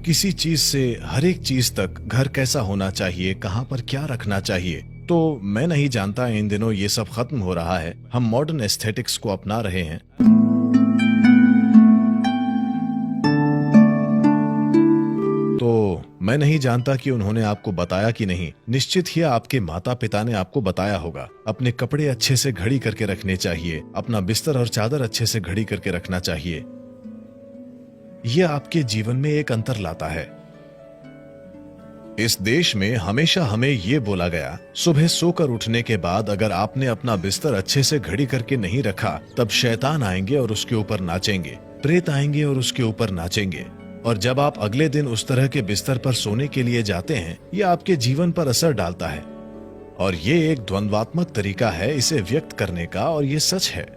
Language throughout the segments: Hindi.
किसी चीज से हर एक चीज तक घर कैसा होना चाहिए, कहाँ पर क्या रखना चाहिए, तो मैं नहीं जानता। इन दिनों ये सब खत्म हो रहा है। हम मॉडर्न एस्थेटिक्स को अपना रहे हैं। तो मैं नहीं जानता कि उन्होंने आपको बताया कि नहीं। निश्चित ही आपके माता पिता ने आपको बताया होगा। अपने कपड़े अच्छे से घड़ी करके रखने चाहिए, अपना बिस्तर और चादर अच्छे से घड़ी करके रखना चाहिए। यह आपके जीवन में एक अंतर लाता है। इस देश में हमेशा हमें यह बोला गया, सुबह सोकर उठने के बाद अगर आपने अपना बिस्तर अच्छे से घड़ी करके नहीं रखा, तब शैतान आएंगे और उसके ऊपर नाचेंगे, प्रेत आएंगे और उसके ऊपर नाचेंगे। और जब आप अगले दिन उस तरह के बिस्तर पर सोने के लिए जाते हैं, यह आपके जीवन पर असर डालता है। और ये एक द्वंद्वात्मक तरीका है इसे व्यक्त करने का, और ये सच है।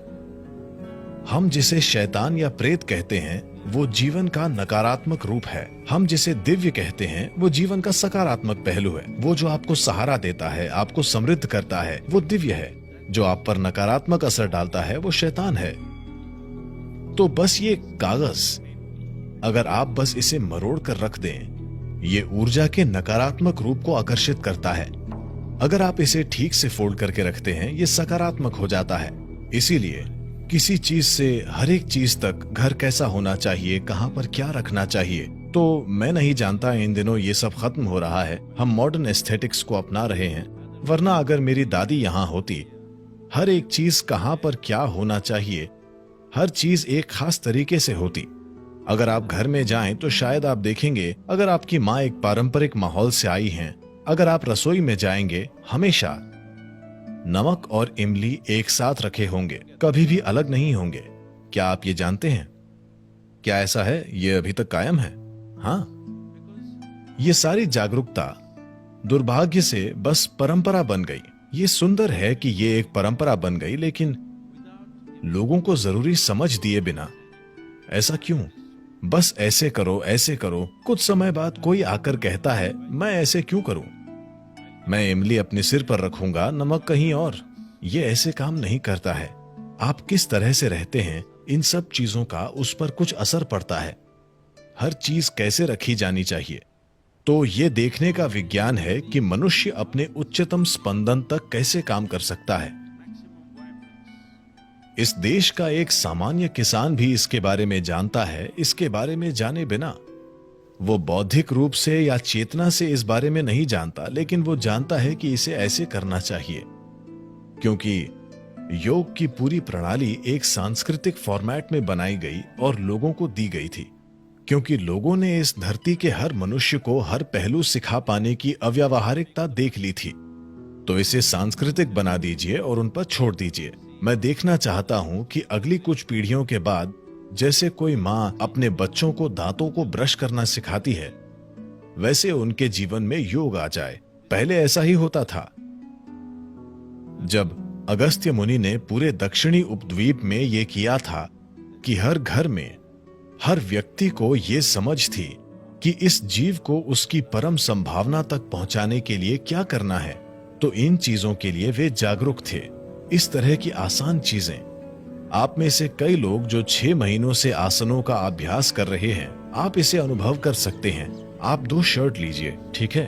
हम जिसे शैतान या प्रेत कहते हैं वो जीवन का नकारात्मक रूप है। हम जिसे दिव्य कहते हैं वो जीवन का सकारात्मक पहलू है। वो जो आपको सहारा देता है, आपको समृद्ध करता है, वो दिव्य है। जो आप पर नकारात्मक असर डालता है वो शैतान है। तो बस ये कागज, अगर आप बस इसे मरोड़ कर रख दें, ये ऊर्जा के नकारात्मक रूप को आकर्षित करता है। अगर आप इसे ठीक से फोल्ड करके रखते हैं, ये सकारात्मक हो जाता है। इसीलिए किसी चीज से हर एक चीज तक घर कैसा होना चाहिए, कहाँ पर क्या रखना चाहिए, तो मैं नहीं जानता। इन दिनों ये सब खत्म हो रहा है। हम मॉडर्न एस्थेटिक्स को अपना रहे हैं। वरना अगर मेरी दादी यहाँ होती, हर एक चीज कहाँ पर क्या होना चाहिए, हर चीज एक खास तरीके से होती। अगर आप घर में जाएं तो शायद आप देखेंगे, अगर आपकी माँ एक पारंपरिक माहौल से आई हैं, अगर आप रसोई में जाएंगे, हमेशा नमक और इमली एक साथ रखे होंगे, कभी भी अलग नहीं होंगे। क्या आप ये जानते हैं? क्या ऐसा है? ये अभी तक कायम है। हाँ, ये सारी जागरूकता दुर्भाग्य से बस परंपरा बन गई। ये सुंदर है कि ये एक परंपरा बन गई, लेकिन लोगों को जरूरी समझ दिए बिना ऐसा क्यों? बस ऐसे करो, ऐसे करो। कुछ समय बाद कोई आकर कहता है, मैं ऐसे क्यों करूं? मैं इमली अपने सिर पर रखूंगा, नमक कहीं और। ये ऐसे काम नहीं करता है। आप किस तरह से रहते हैं, इन सब चीजों का उस पर कुछ असर पड़ता है। हर चीज कैसे रखी जानी चाहिए, तो ये देखने का विज्ञान है कि मनुष्य अपने उच्चतम स्पंदन तक कैसे काम कर सकता है। इस देश का एक सामान्य किसान भी इसके बारे में जानता है। इसके बारे में जाने बिना वो बौद्धिक रूप से या चेतना से इस बारे में नहीं जानता, लेकिन वो जानता है कि इसे ऐसे करना चाहिए, क्योंकि योग की पूरी प्रणाली एक सांस्कृतिक फॉर्मेट में बनाई गई और लोगों को दी गई थी, क्योंकि लोगों ने इस धरती के हर मनुष्य को हर पहलू सिखा पाने की अव्यावहारिकता देख ली थी। तो इसे सांस्कृतिक बना दीजिए और उन पर छोड़ दीजिए। मैं देखना चाहता हूं कि अगली कुछ पीढ़ियों के बाद, जैसे कोई माँ अपने बच्चों को दांतों को ब्रश करना सिखाती है, वैसे उनके जीवन में योग आ जाए। पहले ऐसा ही होता था। जब अगस्त्य मुनि ने पूरे दक्षिणी उपद्वीप में यह किया था कि हर घर में हर व्यक्ति को यह समझ थी कि इस जीव को उसकी परम संभावना तक पहुंचाने के लिए क्या करना है, तो इन चीजों के लिए वे जागरूक थे। इस तरह की आसान चीजें, आप में से कई लोग जो 6 महीनों से आसनों का अभ्यास कर रहे हैं, आप इसे अनुभव कर सकते हैं। आप 2 शर्ट लीजिए, ठीक है,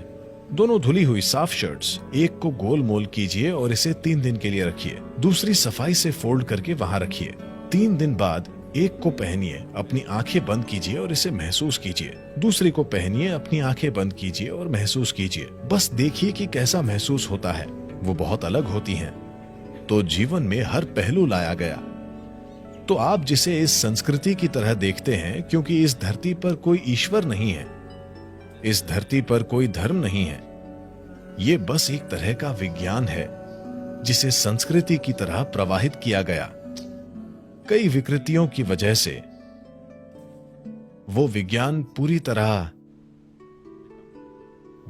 दोनों धुली हुई साफ शर्ट्स। एक को गोल मोल कीजिए और इसे 3 दिन के लिए रखिए। दूसरी सफाई से फोल्ड करके वहां रखिए। 3 दिन बाद एक को पहनिए, अपनी आंखें बंद कीजिए और इसे महसूस कीजिए। दूसरी को पहनिए, अपनी आंखें बंद कीजिए और महसूस कीजिए। बस देखिए कि कैसा महसूस होता है। वो बहुत अलग होती हैं। तो जीवन में हर पहलू लाया गया। तो आप जिसे इस संस्कृति की तरह देखते हैं, क्योंकि इस धरती पर कोई ईश्वर नहीं है, इस धरती पर कोई धर्म नहीं है, ये बस एक तरह का विज्ञान है जिसे संस्कृति की तरह प्रवाहित किया गया। कई विकृतियों की वजह से वो विज्ञान पूरी तरह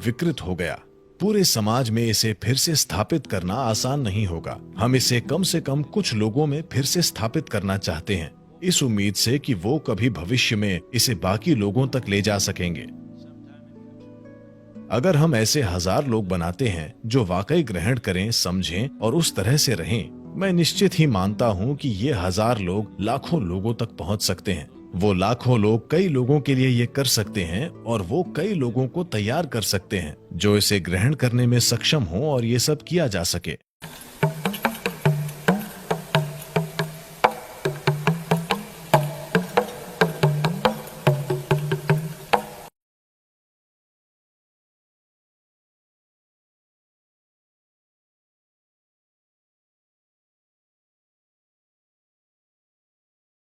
विकृत हो गया। पूरे समाज में इसे फिर से स्थापित करना आसान नहीं होगा। हम इसे कम से कम कुछ लोगों में फिर से स्थापित करना चाहते हैं, इस उम्मीद से कि वो कभी भविष्य में इसे बाकी लोगों तक ले जा सकेंगे। अगर हम ऐसे 1000 लोग बनाते हैं जो वाकई ग्रहण करें, समझें और उस तरह से रहें, मैं निश्चित ही मानता हूं कि ये 1000 लोग लाखों लोगों तक पहुंच सकते हैं। वो लाखों लोग कई लोगों के लिए ये कर सकते हैं और वो कई लोगों को तैयार कर सकते हैं जो इसे ग्रहण करने में सक्षम हो और ये सब किया जा सके।